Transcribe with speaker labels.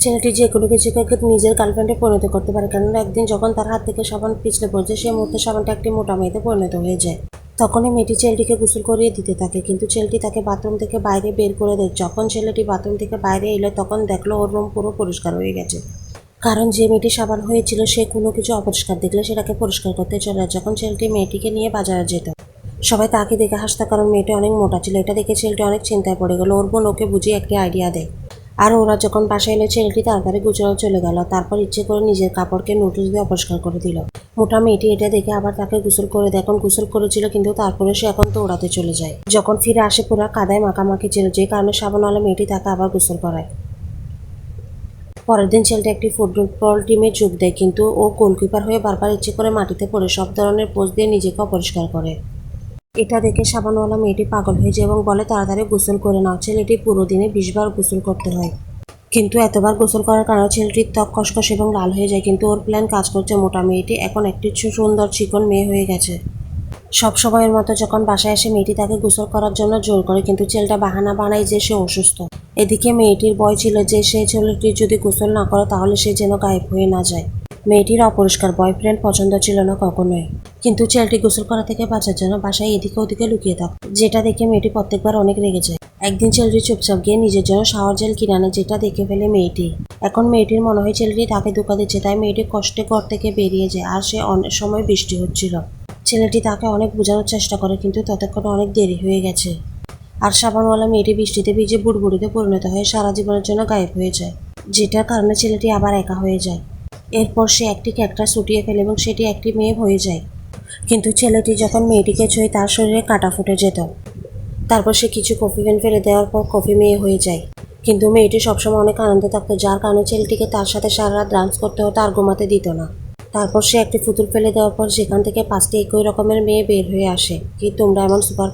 Speaker 1: ছেলেটি যে কোনো কিছুকে নিজের গার্লফ্রেন্ডে পরিণত করতে পারে, কেননা একদিন যখন তার হাত থেকে সাবান পিছলে পড়ছে সেই মুহূর্তে সাবানটা একটি মোটা মেয়েতে পরিণত হয়ে যায়। তখনই মেয়েটি ছেলেটিকে গোসল করিয়ে দিতে থাকে, কিন্তু ছেলেটি তাকে বাথরুম থেকে বাইরে বের করে দেয়। যখন ছেলেটি বাথরুম থেকে বাইরে এলো তখন দেখলো ওর রুম পুরো পরিষ্কার হয়ে গেছে, কারণ যে মেয়েটি সাবান হয়েছিল সে কোনো কিছু অপরিষ্কার দেখলে সেটাকে পরিষ্কার করতে চলে যায়। যখন ছেলেটি মেয়েটিকে নিয়ে বাজারে যেত, সবাই তাকে দেখে হাসতো, কারণ মেয়েটি অনেক মোটা ছিল। এটা দেখে ছেলেটি অনেক চিন্তায় পড়ে গেল। ওর বোন ওকে বুঝিয়ে একটি আইডিয়া দেয়, আর ওরা যখন বাসায় এলো ছেলেটি তাড়াতাড়ি গুছানো চলে গেল। তারপর ইচ্ছে করে নিজের কাপড়কে নুডলস দিয়ে অপরিষ্কার করে দিল। মোটা মেয়েটি এটা দেখে আবার তাকে গোসল করে দেয়। এখন গোসল করেছিল কিন্তু তারপরে সে এখন তো ওড়াতে চলে যায়। যখন ফিরে আসে পুরো কাদায় মাখামাখি ছিল, যে কারণে সাবানওয়ালা মেয়েটি তাকে আবার গোসল করায়। পরের দিন ছেলেটা একটি ফুটবল টিমে যোগ দেয়, কিন্তু ও গোলকিপার হয়ে বারবার ইচ্ছে করে মাটিতে পড়ে সব ধরনের পোজ দিয়ে নিজেকে অপরিষ্কার করে। এটা দেখে সাবানওয়ালা মেয়েটি পাগল হয়ে যায় এবং বলে তাড়াতাড়ি গোসল করে নাও। ছেলেটি পুরো দিনে 20 বার গোসল করতে হয়, কিন্তু এতবার গোসল করার কারণে ছেলেটির ত্বক খসখসে এবং লাল হয়ে যায়। কিন্তু ওর প্ল্যান কাজ করছে। মোটা মেয়েটি এখন একটি সুন্দর চিকন মেয়ে হয়ে গেছে। সব সময়ের মতো যখন বাসায় আসে মেয়েটি তাকে গোসল করার জন্য জোর করে, কিন্তু ছেলেটা বাহানা বানায় যে সে অসুস্থ। এদিকে মেয়েটির ভয় ছিল যে সে ছেলেটি যদি গোসল না করে তাহলে সে যেন গায়েব হয়ে না যায়। মেয়েটির অপরিষ্কার বয়ফ্রেন্ড পছন্দ ছিল না কখনোই, কিন্তু ছেলেটি গোসল করা থেকে বাঁচার জন্য বাসায় এদিকে ওদিকে লুকিয়ে থাকত, যেটা দেখে মেয়েটি প্রত্যেকবার অনেক রেগে যায়। একদিন ছেলেটি চুপচাপ গিয়ে নিজের জন্য শাওয়ার জেল কিনে আনে, যেটা দেখে ফেলে মেয়েটি। এখন মেয়েটির মনে হয় ছেলেটি তাকে ধোঁকা দিচ্ছে, তাই মেয়েটি কষ্টে ঘর থেকে বেরিয়ে যায়। আর সে অনেক সময় বৃষ্টি হচ্ছিল। ছেলেটি তাকে অনেক বোঝানোর চেষ্টা করে, কিন্তু ততক্ষণে অনেক দেরি হয়ে গেছে। আর সাবানওয়ালা মেয়েটি বৃষ্টিতে ভিজে বুড়বুড়িতে পরিণত হয়ে সারা জীবনের জন্য গায়েব হয়ে যায়, যেটার কারণে ছেলেটি আবার একা হয়ে যায়। এরপর সে একটি ক্যাকটাস উঠিয়ে ফেলে এবং সেটি একটি মেয়ে হয়ে যায়। কিন্তু ছেলেটি যখন মেয়েটিকে ছুঁয়ে তার শরীরে কাটা ফুটে যেত। তারপর সে কিছু কফি প্যান ফেলে দেওয়ার পর কফি মেয়ে হয়ে যায়। কিন্তু মেয়েটি সবসময় অনেক আনন্দে থাকতো, যার কারণে ছেলেটিকে তার সাথে সারা রাত ডান্স করতে হতো আর ঘুমাতে দিত না। তারপর সে একটি পুতুল ফেলে দেওয়ার পর সেখান থেকে 5টি একই রকমের মেয়ে বের হয়ে আসে। কি তোমরা এমন সুপার